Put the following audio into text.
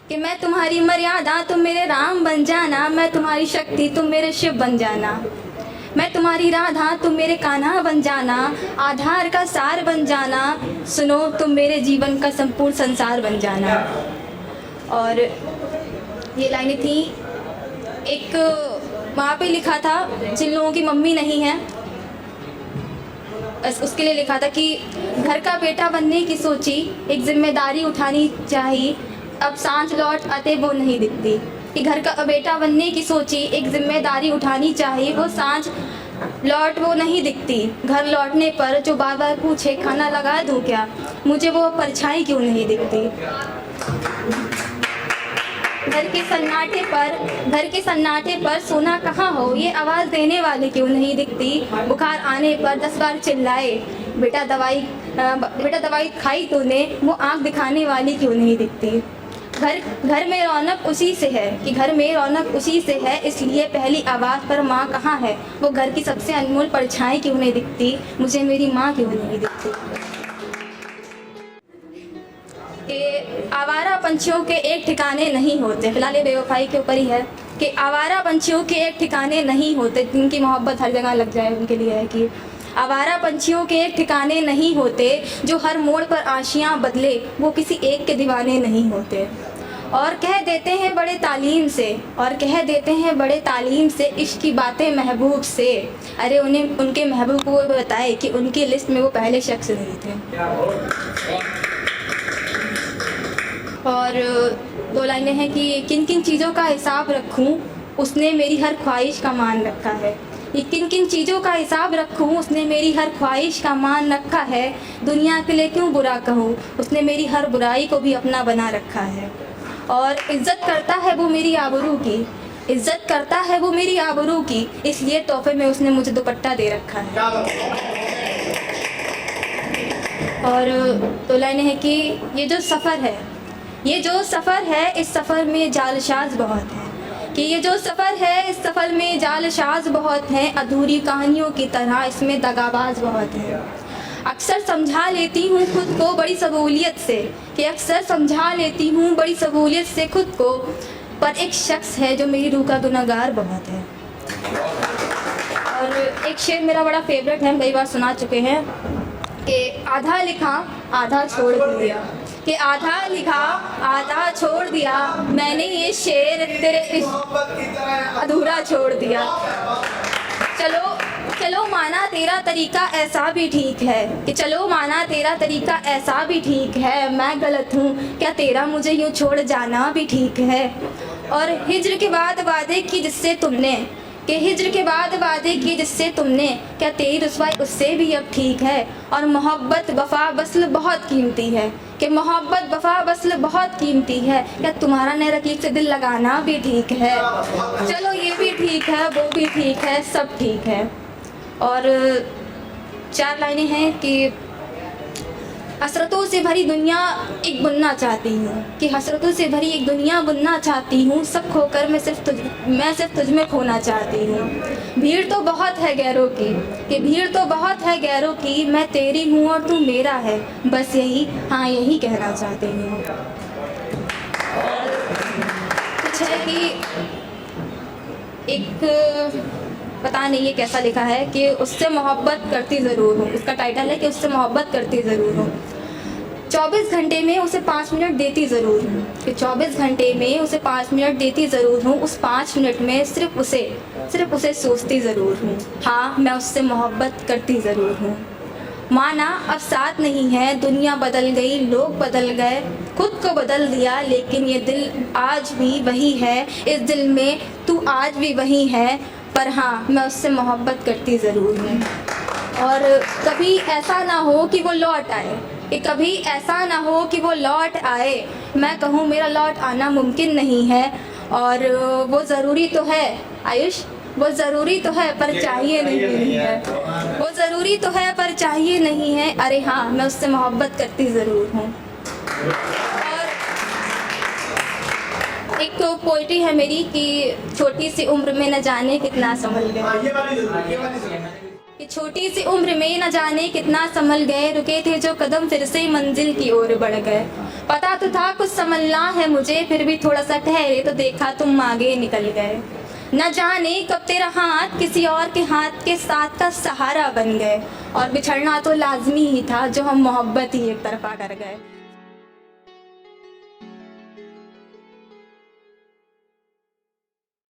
कि मैं तुम्हारी मर्यादा तुम मेरे राम बन जाना, मैं तुम्हारी शक्ति तुम मेरे शिव बन जाना, मैं तुम्हारी राधा तुम मेरे कान्हा बन जाना, आधार का सार बन जाना, सुनो तुम मेरे जीवन का संपूर्ण संसार बन जाना। और ये लाइनें थी। एक वहाँ पे लिखा था जिन लोगों की मम्मी नहीं है उसके लिए लिखा था कि घर का बेटा बनने की सोची, एक जिम्मेदारी उठानी चाहिए, अब सांझ लौट आते वो नहीं दिखती। कि घर का बेटा बनने की सोची, एक जिम्मेदारी उठानी चाहिए, वो सांझ लौट वो नहीं दिखती। घर लौटने पर जो बार बार पूछे खाना लगा दूँ क्या, मुझे वो परछाई क्यों नहीं दिखती। घर के सन्नाटे पर सोना कहाँ हो, ये आवाज़ देने वाली क्यों नहीं दिखती। बुखार आने पर 10 बार चिल्लाए, बेटा दवाई खाई तूने, वो आँख दिखाने वाली क्यों नहीं दिखती। घर में रौनक उसी से है, कि घर में रौनक उसी से है, इसलिए पहली आवाज़ पर माँ कहाँ है, वो घर की सबसे अनमोल परछाई क्यों नहीं दिखती, मुझे मेरी माँ क्यों नहीं दिखती। कि आवारा पंछियों के एक ठिकाने नहीं होते, फिलहाल ये बेवफाई के ऊपर ही है। कि आवारा पंछियों के एक ठिकाने नहीं होते, जिनकी मोहब्बत हर जगह लग जाए उनके लिए है। कि आवारा पंछियों के एक ठिकाने नहीं होते, जो हर मोड़ पर आशियाँ बदले, वो किसी एक के दीवाने नहीं होते। और कह देते हैं बड़े तालीम से इश्क की बातें महबूब से, अरे उन्हें उनके महबूब को बताए कि उनकी लिस्ट में वो पहले शख्स नहीं थे। और 2 लाइनें हैं कि किन किन चीज़ों का हिसाब रखूं, उसने मेरी हर ख्वाहिश का मान रखा है। ये किन किन चीज़ों का हिसाब रखूं, उसने मेरी हर ख्वाहिश का मान रखा है। दुनिया के लिए क्यों बुरा कहूं, उसने मेरी हर बुराई को भी अपना बना रखा है। और इज़्ज़त करता है वो मेरी आबरू की, इसलिए तोहफे में उसने मुझे दुपट्टा दे रखा है। और 2 लाइनें हैं कि ये जो सफ़र है इस सफ़र में जालसाज बहुत है। कि ये जो सफ़र है इस सफ़र में जालसाज बहुत है, अधूरी कहानियों की तरह इसमें दगाबाज बहुत है। अक्सर समझा लेती हूँ खुद को बड़ी सबूलियत से खुद को, पर एक शख्स है जो मेरी रूह का गुनहगार बहुत है। और एक शेर मेरा बड़ा फेवरेट है, हम कई बार सुना चुके हैं। कि आधा लिखा आधा छोड़ दिया, कि आधा लिखा आधा छोड़ दिया, मैंने ये शेर तेरे अधूरा छोड़ दिया। चलो माना तेरा तरीका ऐसा भी ठीक है, कि चलो माना तेरा तरीका ऐसा भी ठीक है, मैं गलत हूँ क्या तेरा मुझे यूँ छोड़ जाना भी ठीक है। और हिज्र के बाद वादे की जिससे तुमने, क्या तेरी रुसवाई उससे भी अब ठीक है। और मोहब्बत वफा बस्ल बहुत कीमती है, कि मोहब्बत वफा बस्ल बहुत कीमती है, क्या तुम्हारा नए रकीब से दिल लगाना भी ठीक है। चलो ये भी ठीक है, वो भी ठीक है, सब ठीक है। और 4 लाइनें हैं कि हसरतों से भरी दुनिया एक बुनना चाहती हूँ, कि हसरतों से भरी एक दुनिया बुनना चाहती हूँ, सब खोकर मैं सिर्फ तुझ में खोना चाहती हूँ। भीड़ तो बहुत है गैरों की, कि भीड़ तो बहुत है गैरों की, मैं तेरी हूँ और तू मेरा है, बस यही कहना चाहती हूँ। कुछ है कि एक पता नहीं ये कैसा लिखा है कि उससे मोहब्बत करती ज़रूर हूँ, उसका टाइटल है कि उससे मोहब्बत करती ज़रूर हूँ। 24 घंटे में उसे 5 मिनट देती ज़रूर हूँ, कि 24 घंटे में उसे 5 मिनट देती ज़रूर हूँ, उस 5 मिनट में सिर्फ उसे सोचती ज़रूर हूँ। हाँ, मैं उससे मोहब्बत करती ज़रूर हूँ। माना अब साथ नहीं है, दुनिया बदल गई, लोग बदल गए, खुद को बदल दिया, लेकिन ये दिल आज भी वही है, इस दिल में तू आज भी वही है, पर हाँ मैं उससे मोहब्बत करती ज़रूर हूँ। और कभी ऐसा ना हो कि वो लौट आए, मैं कहूँ मेरा लौट आना मुमकिन नहीं है। और वो ज़रूरी तो है आयुष, वो ज़रूरी तो है पर चाहिए नहीं है, अरे हाँ मैं उससे मोहब्बत करती ज़रूर हूँ। एक तो पोइट्री है मेरी कि छोटी सी उम्र में न जाने कितना संभल गए, कि छोटी सी उम्र में न जाने कितना संभल गए, रुके थे जो कदम फिर से मंजिल की ओर बढ़ गए। पता तो था कुछ संभलना है मुझे, फिर भी थोड़ा सा ठहरे तो देखा तुम आगे निकल गए। न जाने कब तेरा हाथ किसी और के हाथ के साथ का सहारा बन गए, और बिछड़ना तो लाजमी ही था जो हम मोहब्बत ही एक तरफा कर गए।